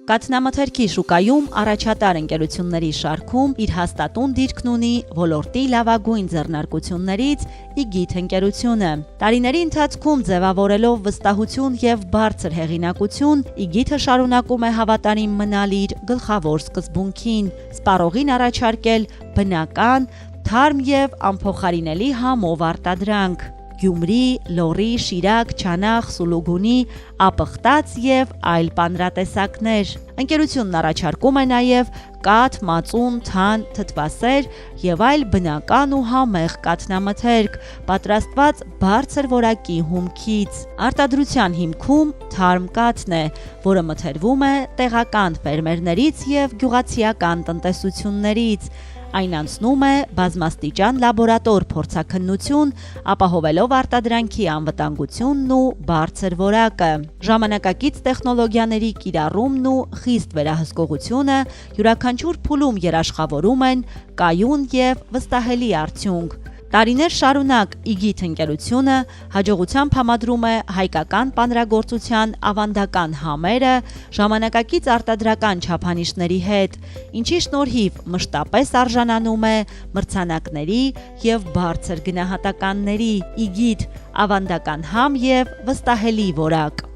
Կաթնամթերքի շուկայում առաջատար ընկերությունների շարքում իր հաստատուն դիրքն ունի ոլորտի լավագույն ձեռնարկություններից Իգիթ ընկերությունը։ Տարիների ընթացքում ձևավորելով վստահություն եւ բարձր հեղինակություն, Իգիթը շարունակում է հավատարիմ մնալ իր գլխավոր սկզբունքին՝ սպառողին առաջարկել բնական, թարմ եւ անփոխարինելի համով արտադրանք։ Գյումրի, Լոռի, Շիրակ, Չանախ, Սուլուգունի, ապխտած եւ այլ պանրատեսակներ։ Ընկերությունն առաջարկում է նաեւ կաթ, մածուն, թան, թթվասեր եւ այլ բնական ու համեղ կաթնամթերք, պատրաստված բարձր որակի հումքից։ Արտադրության հիմքում թարմ կաթն է, որը մթերվում է տեղական ֆերմերներից եւ գյուղացիական տնտեսություններից։ Այն անցնում է բազմաստիճան լաբորատոր փորձաքննություն, ապահովելով արտադրանքի անվտանգությունն ու բարձր որակը։ Ժամանակակից տեխնոլոգիաների կիրառումն ու խիստ վերահսկողությունը յուրաքանչյուր փուլում երաշխավորում են կայուն եւ վստահելի արդյունք։ Տարիներ շարունակ Իգիթ ընկերությունը հաջողությամբ համադրում է հայկական պանրագործության ավանդական համերը ժամանակակից արտադրական չափանիշների հետ, ինչի շնորհիվ մշտապես արժանանում է մրցանակների եւ բարձր գնահատականների։ Իգիթ ավանդական համ եւ վստահելի որակ։